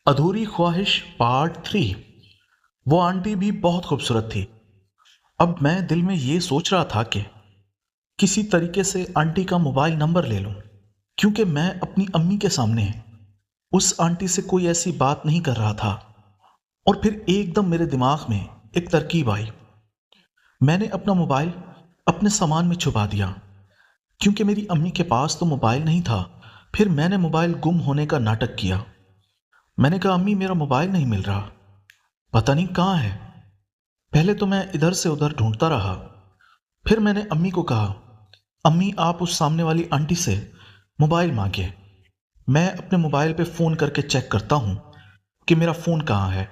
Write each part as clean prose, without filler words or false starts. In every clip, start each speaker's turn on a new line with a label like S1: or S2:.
S1: अधूरी ख्वाहिश पार्ट 3। वो आंटी भी बहुत खूबसूरत थी। अब मैं दिल में ये सोच रहा था कि किसी तरीके से आंटी का मोबाइल नंबर ले लूं, क्योंकि मैं अपनी अम्मी के सामने उस आंटी से कोई ऐसी बात नहीं कर रहा था। और फिर एकदम मेरे दिमाग में एक तरकीब आई। मैंने अपना मोबाइल अपने सामान में छुपा दिया, क्योंकि मेरी अम्मी के पास तो मोबाइल नहीं था। फिर मैंने मोबाइल गुम होने का नाटक किया। मैंने कहा, अम्मी मेरा मोबाइल नहीं मिल रहा, पता नहीं कहाँ है। पहले तो मैं इधर से उधर ढूंढता रहा। फिर मैंने अम्मी को कहा, अम्मी आप उस सामने वाली आंटी से मोबाइल मांगे, मैं अपने मोबाइल पे फ़ोन करके चेक करता हूँ कि मेरा फ़ोन कहाँ है।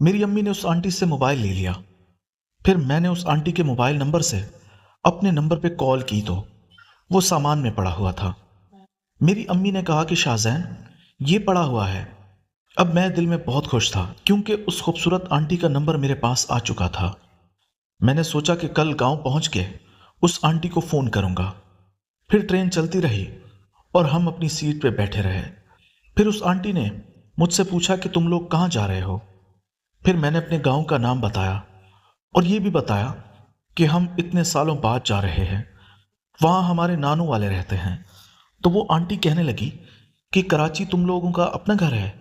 S1: मेरी अम्मी ने उस आंटी से मोबाइल ले लिया। फिर मैंने उस आंटी के मोबाइल नंबर से अपने नंबर पे कॉल की तो वो सामान में पड़ा हुआ था। मेरी अम्मी ने कहा कि शाहजैन ये पड़ा हुआ है। अब मैं दिल में बहुत खुश था, क्योंकि उस खूबसूरत आंटी का नंबर मेरे पास आ चुका था। मैंने सोचा कि कल गांव पहुंच के उस आंटी को फ़ोन करूंगा। फिर ट्रेन चलती रही और हम अपनी सीट पे बैठे रहे। फिर उस आंटी ने मुझसे पूछा कि तुम लोग कहाँ जा रहे हो। फिर मैंने अपने गांव का नाम बताया और ये भी बताया कि हम इतने सालों बाद जा रहे हैं, वहाँ हमारे नानू वाले रहते हैं। तो वो आंटी कहने लगी कि कराची तुम लोगों का अपना घर है।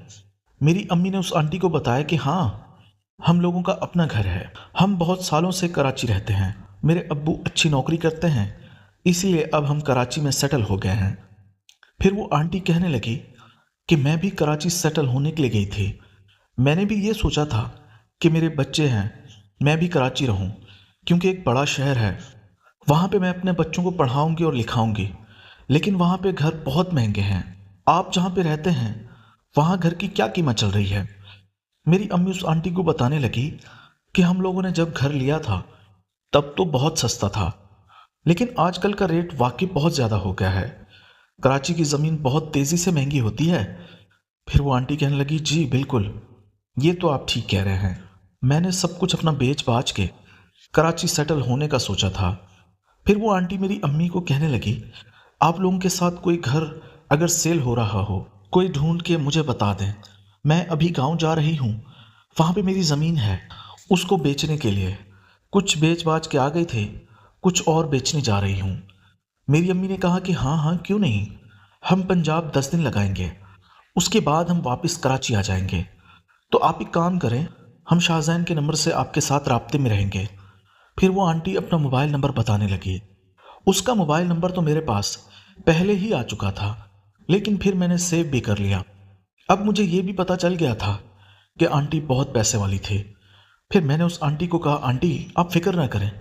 S1: मेरी अम्मी ने उस आंटी को बताया कि हाँ, हम लोगों का अपना घर है, हम बहुत सालों से कराची रहते हैं। मेरे अब्बू अच्छी नौकरी करते हैं, इसीलिए अब हम कराची में सेटल हो गए हैं। फिर वो आंटी कहने लगी कि मैं भी कराची सेटल होने के लिए गई थी। मैंने भी ये सोचा था कि मेरे बच्चे हैं, मैं भी कराची रहूं, क्योंकि एक बड़ा शहर है, वहाँ पे मैं अपने बच्चों को पढ़ाऊंगी और लिखाऊंगी। लेकिन वहाँ पे घर बहुत महंगे हैं। आप जहाँ पे रहते हैं वहाँ घर की क्या कीमत चल रही है। मेरी अम्मी उस आंटी को बताने लगी कि हम लोगों ने जब घर लिया था तब तो बहुत सस्ता था, लेकिन आजकल का रेट वाकई बहुत ज़्यादा हो गया है। कराची की ज़मीन बहुत तेज़ी से महंगी होती है। फिर वो आंटी कहने लगी, जी बिल्कुल, ये तो आप ठीक कह रहे हैं। मैंने सब कुछ अपना बेच बाच के कराची सेटल होने का सोचा था। फिर वो आंटी मेरी अम्मी को कहने लगी, आप लोगों के साथ कोई घर अगर सेल हो रहा हो, कोई ढूंढ के मुझे बता दें। मैं अभी गांव जा रही हूँ, वहाँ पे मेरी ज़मीन है, उसको बेचने के लिए। कुछ बेच बाच के आ गई थे, कुछ और बेचने जा रही हूँ। मेरी अम्मी ने कहा कि हाँ हाँ क्यों नहीं, हम पंजाब 10 दिन लगाएंगे, उसके बाद हम वापस कराची आ जाएंगे। तो आप एक काम करें, हम शाहजैन के नंबर से आपके साथ राब्ते में रहेंगे। फिर वो आंटी अपना मोबाइल नंबर बताने लगी। उसका मोबाइल नंबर तो मेरे पास पहले ही आ चुका था, लेकिन फिर मैंने सेव भी कर लिया। अब मुझे ये भी पता चल गया था कि आंटी बहुत पैसे वाली थी। फिर मैंने उस आंटी को कहा, आंटी आप फिक्र ना करें,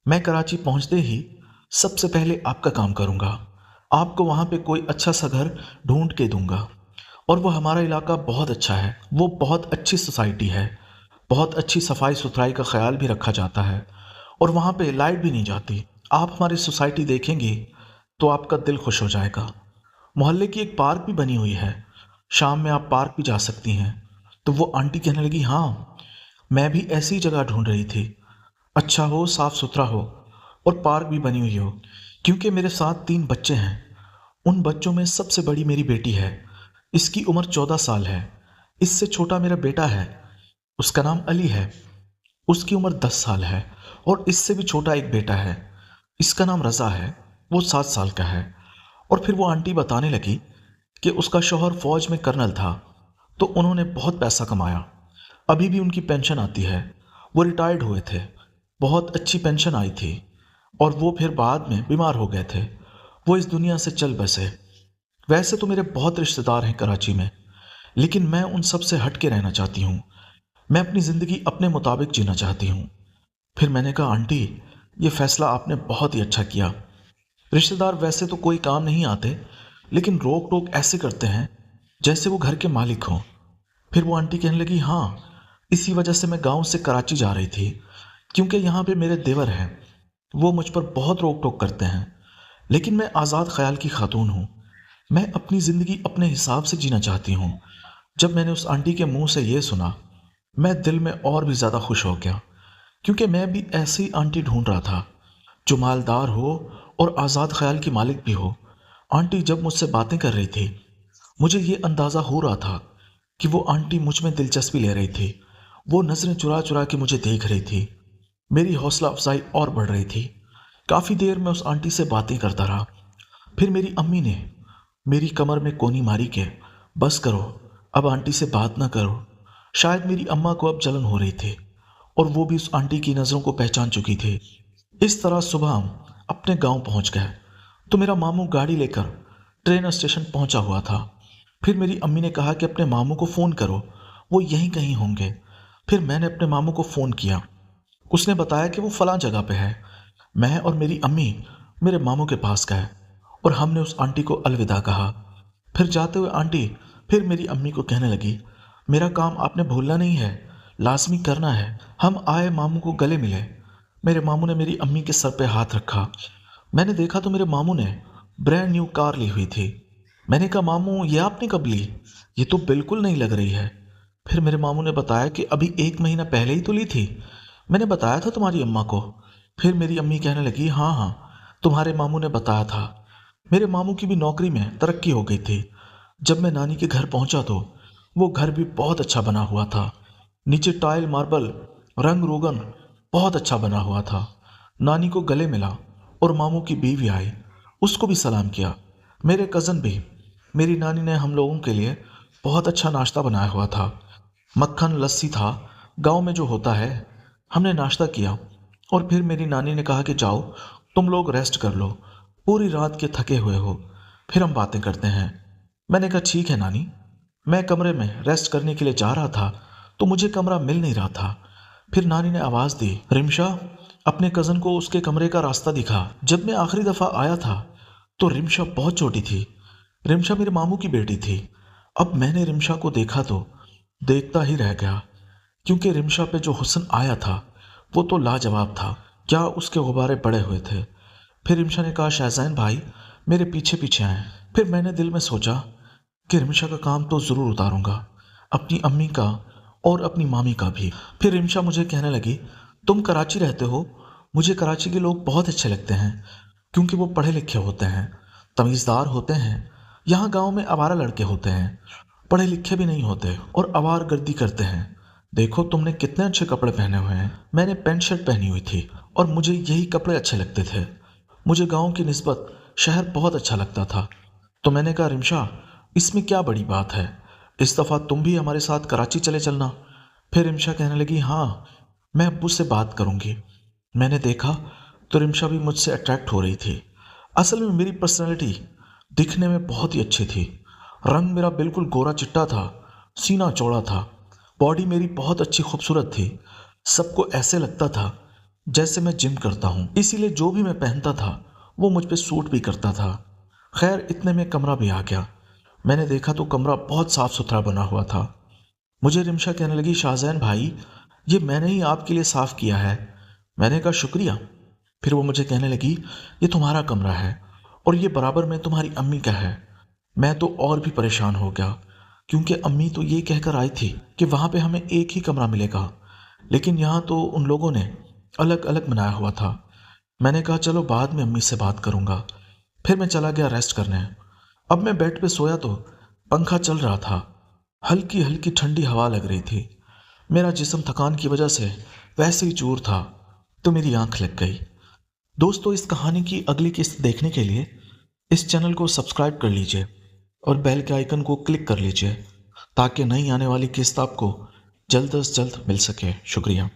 S1: मैं कराची पहुंचते ही सबसे पहले आपका काम करूंगा। आपको वहां पे कोई अच्छा सा घर ढूंढ के दूंगा। और वो हमारा इलाका बहुत अच्छा है, वो बहुत अच्छी सोसाइटी है, बहुत अच्छी सफाई सुथराई का ख्याल भी रखा जाता है, और वहाँ पे लाइट भी नहीं जाती। आप हमारी सोसाइटी देखेंगे तो आपका दिल खुश हो जाएगा। मोहल्ले की एक पार्क भी बनी हुई है, शाम में आप पार्क भी जा सकती हैं। तो वो आंटी कहने लगी, हाँ मैं भी ऐसी जगह ढूंढ रही थी, अच्छा हो, साफ सुथरा हो और पार्क भी बनी हुई हो, क्योंकि मेरे साथ 3 बच्चे हैं। उन बच्चों में सबसे बड़ी मेरी बेटी है, इसकी उम्र 14 साल है। इससे छोटा मेरा बेटा है, उसका नाम अली है, उसकी उम्र 10 साल है। और इससे भी छोटा एक बेटा है, इसका नाम रज़ा है, वो 7 साल का है। और फिर वो आंटी बताने लगी कि उसका शौहर फौज में कर्नल था, तो उन्होंने बहुत पैसा कमाया, अभी भी उनकी पेंशन आती है। वो रिटायर्ड हुए थे, बहुत अच्छी पेंशन आई थी, और वो फिर बाद में बीमार हो गए थे, वो इस दुनिया से चल बसे। वैसे तो मेरे बहुत रिश्तेदार हैं कराची में, लेकिन मैं उन सब से हट के रहना चाहती हूँ। मैं अपनी ज़िंदगी अपने मुताबिक जीना चाहती हूँ। फिर मैंने कहा, आंटी ये फैसला आपने बहुत ही अच्छा किया। रिश्तेदार वैसे तो कोई काम नहीं आते, लेकिन रोक टोक ऐसे करते हैं जैसे वो घर के मालिक हों। फिर वो आंटी कहने लगी, हाँ इसी वजह से मैं गांव से कराची जा रही थी, क्योंकि यहाँ पे मेरे देवर हैं, वो मुझ पर बहुत रोक टोक करते हैं। लेकिन मैं आज़ाद ख्याल की खातून हूँ, मैं अपनी ज़िंदगी अपने हिसाब से जीना चाहती हूँ। जब मैंने उस आंटी के मुंह से ये सुना, मैं दिल में और भी ज़्यादा खुश हो गया, क्योंकि मैं भी ऐसी आंटी ढूंढ रहा था जो मालदार हो और आज़ाद ख्याल की मालिक भी हो। आंटी जब मुझसे बातें कर रही थी, मुझे ये अंदाज़ा हो रहा था कि वो आंटी मुझ में दिलचस्पी ले रही थी। वो नजरें चुरा चुरा के मुझे देख रही थी। मेरी हौसला अफजाई और बढ़ रही थी। काफी देर मैं उस आंटी से बातें करता रहा। फिर मेरी अम्मी ने मेरी कमर में कोनी मारी के, बस करो, अब आंटी से बात ना करो। शायद मेरी अम्मा को अब जलन हो रही थी और वो भी उस आंटी की नज़रों को पहचान चुकी थी। इस तरह सुबह हम अपने गांव पहुंच गए तो मेरा मामू गाड़ी लेकर ट्रेन स्टेशन पहुंचा हुआ था। फिर मेरी अम्मी ने कहा कि अपने मामू को फ़ोन करो, वो यहीं कहीं होंगे। फिर मैंने अपने मामू को फ़ोन किया। उसने बताया कि वो फलां जगह पे है। मैं और मेरी अम्मी मेरे मामू के पास गए और हमने उस आंटी को अलविदा कहा। फिर जाते हुए आंटी फिर मेरी अम्मी को कहने लगी, मेरा काम आपने भूलना नहीं है, लाजमी करना है। हम आए मामू को गले मिले। मेरे मामू ने मेरी अम्मी के सर पे हाथ रखा। मैंने देखा तो मेरे मामू ने ब्रांड न्यू कार ली हुई थी। मैंने कहा, मामू ये आपने कब ली? ये तो बिल्कुल नहीं लग रही है। फिर मेरे मामू ने बताया कि अभी 1 महीना पहले ही तो ली थी। मैंने बताया था तुम्हारी अम्मा को। फिर मेरी अम्मी कहने लगी, हाँ हाँ, तुम्हारे मामू ने बताया था। मेरे मामू की भी नौकरी में तरक्की हो गई थी। जब मैं नानी के घर पहुंचा तो वो घर भी बहुत अच्छा बना हुआ था। नीचे टाइल मार्बल रंग रोगन बहुत अच्छा बना हुआ था। नानी को गले मिला और मामू की बीवी आई, उसको भी सलाम किया। मेरे कज़न भी। मेरी नानी ने हम लोगों के लिए बहुत अच्छा नाश्ता बनाया हुआ था। मक्खन लस्सी था, गांव में जो होता है। हमने नाश्ता किया और फिर मेरी नानी ने कहा कि जाओ तुम लोग रेस्ट कर लो, पूरी रात के थके हुए हो, फिर हम बातें करते हैं। मैंने कहा, ठीक है नानी। मैं कमरे में रेस्ट करने के लिए जा रहा था तो मुझे कमरा मिल नहीं रहा था। फिर नानी ने आवाज़ दी, रिमशा, अपने कज़न को उसके कमरे का रास्ता दिखा। जब मैं आखिरी दफ़ा आया था तो रिमशा बहुत छोटी थी। रिमशा मेरे मामू की बेटी थी। अब मैंने रिमशा को देखा तो देखता ही रह गया, क्योंकि रिमशा पे जो हुस्न आया था वो तो लाजवाब था। क्या उसके गुब्बारे बड़े हुए थे। फिर रिमशा ने कहा, शहज़ैन भाई मेरे पीछे पीछे आए। फिर मैंने दिल में सोचा कि रिमशा का काम तो ज़रूर उतारूंगा, अपनी अम्मी का और अपनी मामी का भी। फिर रिमशा मुझे कहने लगी, तुम कराची रहते हो, मुझे कराची के लोग बहुत अच्छे लगते हैं क्योंकि वो पढ़े लिखे होते हैं, तमीज़दार होते हैं। यहाँ गांव में आवारा लड़के होते हैं, पढ़े लिखे भी नहीं होते और आवारगर्दी करते हैं। देखो तुमने कितने अच्छे कपड़े पहने हुए हैं। मैंने पैंट शर्ट पहनी हुई थी और मुझे यही कपड़े अच्छे लगते थे। मुझे गांव की निस्बत शहर बहुत अच्छा लगता था। तो मैंने कहा, रिमशा इसमें क्या बड़ी बात है, इस दफ़ा तुम भी हमारे साथ कराची चले चलना। फिर रिमशा कहने लगी, हाँ मैं अब्बू से बात करूँगी। मैंने देखा तो रिमशा भी मुझसे अट्रैक्ट हो रही थी। असल में मेरी पर्सनैलिटी दिखने में बहुत ही अच्छी थी। रंग मेरा बिल्कुल गोरा चिट्टा था, सीना चौड़ा था, बॉडी मेरी बहुत अच्छी खूबसूरत थी। सबको ऐसे लगता था जैसे मैं जिम करता हूँ, इसीलिए जो भी मैं पहनता था वो मुझ पे सूट भी करता था। खैर इतने में कमरा भी आ गया। मैंने देखा तो कमरा बहुत साफ सुथरा बना हुआ था। मुझे रिमशा कहने लगी, शाहजैन भाई ये मैंने ही आपके लिए साफ़ किया है। मैंने कहा, शुक्रिया। फिर वो मुझे कहने लगी, ये तुम्हारा कमरा है और ये बराबर में तुम्हारी अम्मी का है। मैं तो और भी परेशान हो गया, क्योंकि अम्मी तो ये कहकर आई थी कि वहाँ पे हमें एक ही कमरा मिलेगा, लेकिन यहाँ तो उन लोगों ने अलग अलग बनाया हुआ था। मैंने कहा, चलो बाद में अम्मी से बात करूँगा। फिर मैं चला गया रेस्ट करने। अब मैं बेड पे सोया तो पंखा चल रहा था। हल्की हल्की ठंडी हवा लग रही थी। मेरा जिस्म थकान की वजह से वैसे ही चूर था तो मेरी आंख लग गई। दोस्तों, इस कहानी की अगली किस्त देखने के लिए इस चैनल को सब्सक्राइब कर लीजिए और बेल के आइकन को क्लिक कर लीजिए ताकि नई आने वाली किस्त आपको जल्द से जल्द मिल सके। शुक्रिया।